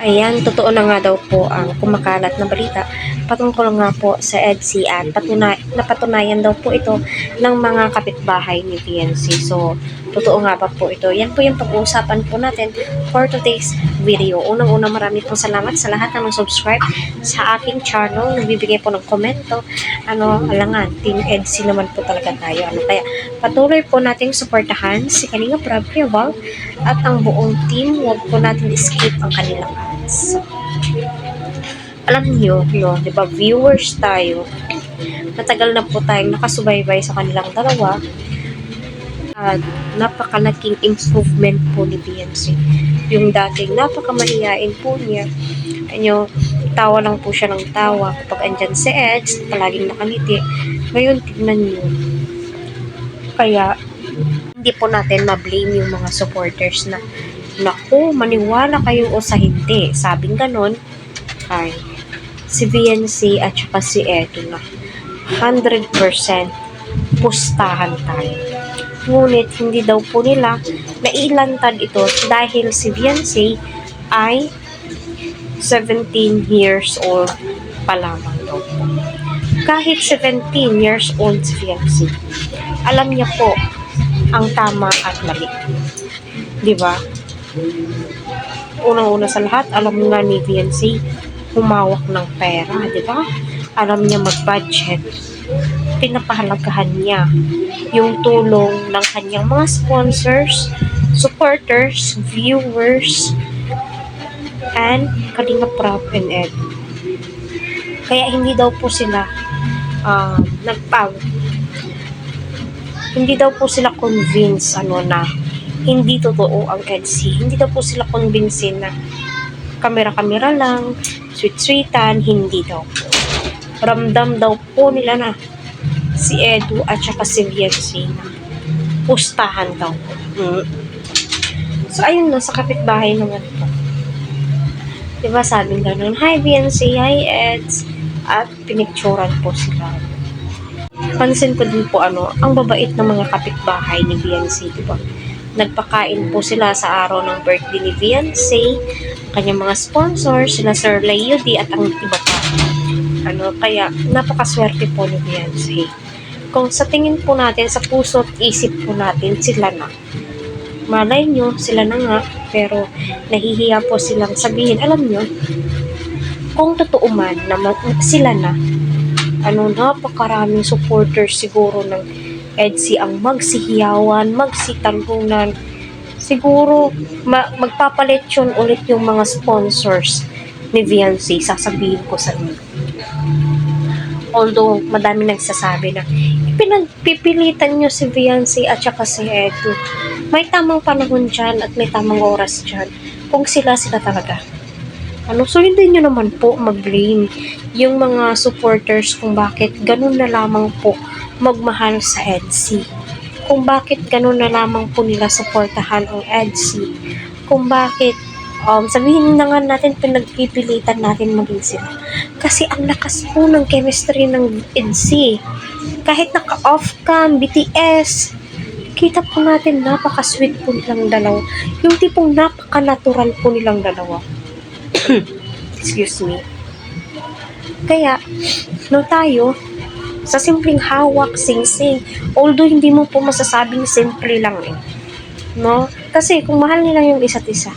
Ayan, totoo na nga daw po ang kumakalat na balita patungkol nga po sa EDSI at napatunayan daw po ito ng mga kapitbahay ni PNC. So, totoo nga ba po ito? Yan po yung pag-uusapan po natin for today's video. Unang-una, marami pong salamat sa lahat ng subscribe sa aking channel. Nagbibigay po ng komento. Alangan, Team EDSI naman po talaga tayo. Kaya patuloy po nating suportahan si Kalinga Prab Rival at ang buong team. Huwag po natin skip ang kanilang ads. Alam niyo, di ba, viewers tayo, matagal na po tayong nakasubaybay sa kanilang dalawa at napakalaking improvement po ni PNC. Yung dating napakamahiyain po niya, tawa lang po siya ng tawa kapag andyan si Eds, palaging nakangiti. Ngayon, tignan niyo. Kaya, hindi po natin ma-blame yung mga supporters na, naku, maniwala kayo o sa hindi. Sabing ganon, ay si VNC at saka si Edo na 100% pustahan tayo. Ngunit hindi daw po nila nailantad ito dahil si VNC ay 17 years old pa lamang daw po. Kahit 17 years old si VNC, alam niya po ang tama at mali. Diba? Unang-una sa lahat, alam nga ni VNC humawak ng pera, di ba? Alam niya mag-budget. Pinapahalagahan niya yung tulong ng kanyang mga sponsors, supporters, viewers, and Kalinga Prab and Ed. Kaya hindi daw po sila hindi daw po sila convinced na hindi totoo ang EDSI. Hindi daw po sila convinced na kamera-kamera lang, sweet-sweetan, hindi daw po. Ramdam daw po nila na si Edu at saka si VNC na pustahan daw po. So, ayun na, sa kapitbahay naman po. Diba sabing ganun, hi VNC, hi Eds, at pinicturan po sila. Pansin ko din po ang babait ng mga kapitbahay ni VNC, diba? Nagpakain po sila sa araw ng birthday ni VNC, kanyang mga sponsors, sila Sir Leo D at ang iba pa. Kaya napakaswerte po ni VNC. Kung sa tingin po natin, sa puso at isip po natin, sila na. Malay nyo, sila na nga, pero nahihiya po silang sabihin. Alam nyo, kung totoo man na sila na, napakaraming supporters siguro ng EDSI ang magsihiyawan, magsitanungan. Siguro, magpapaletsyon ulit yung mga sponsors ni VNC, sasabihin ko sa inyo. Although, madami nagsasabi na, pinagpipilitan nyo si VNC at saka si Edu. May tamang panahon dyan at may tamang oras dyan. Kung sila talaga. So, hindi nyo naman po mag-blame yung mga supporters kung bakit ganun na lamang po magmahal sa EDSI. Kung bakit ganun na lamang po nila suportahan ang EDSI. Kung bakit, sabihin na nga natin, pinagpipilitan natin maging sila. Kasi ang lakas po ng chemistry ng EDSI. Kahit naka-off cam, BTS, kita po natin napaka-sweet po nilang dalawa. Yung tipong napaka-natural po nilang dalawa. Excuse me. Kaya, tayo, sa simpleng hawak, sing-sing, although hindi mo po masasabing simple lang Kasi kung mahal nila yung isa't isa,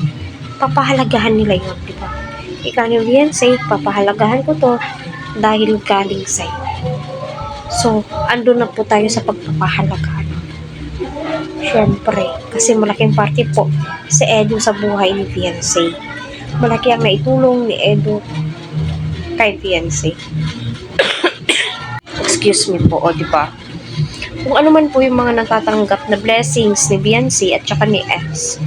papahalagahan nila yun, di ba? Ikaw ni VNC, papahalagahan ko to dahil galing sa'yo. So, andun na po tayo sa pagpapahalagahan. Siyempre, kasi malaking parte po si Edu sa buhay ni VNC. Malaki ang naitulong ni Edu kay VNC. Excuse me po, diba? Kung ano man po yung mga natatanggap na blessings ni VNC at saka ni X,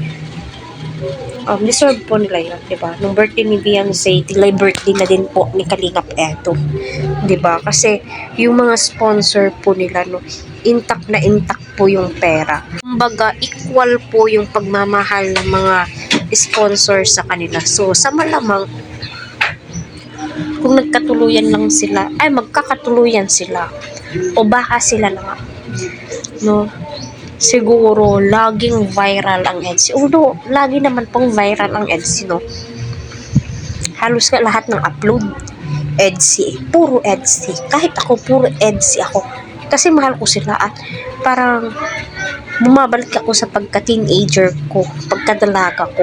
deserve po nila yun, diba? Nung birthday ni VNC, tilay birthday na din po ni Kalingap Edo, diba? Kasi yung mga sponsor po nila, intact na intact po yung pera. Kumbaga, equal po yung pagmamahal ng mga sponsor sa kanila. So, sa malamang, kung nagkatuluyan lang sila, ay magkakatuluyan sila. O baka sila na nga. Siguro, laging viral ang EDSI. Although, lagi naman pong viral ang EDSI, Halos nga lahat ng upload, EDSI. Puro EDSI. Kahit ako, puro EDSI ako. Kasi mahal ko sila at parang bumabalik ako sa pagka-teenager ko, pagkadalaga ko.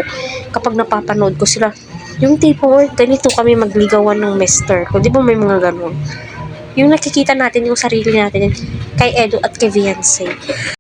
Kapag napapanood ko sila, yung tipo, ganito kami magligawan ng mister ko. Di ba may mga ganun? Yung nakikita natin yung sarili natin kay Edo at kay Viancy.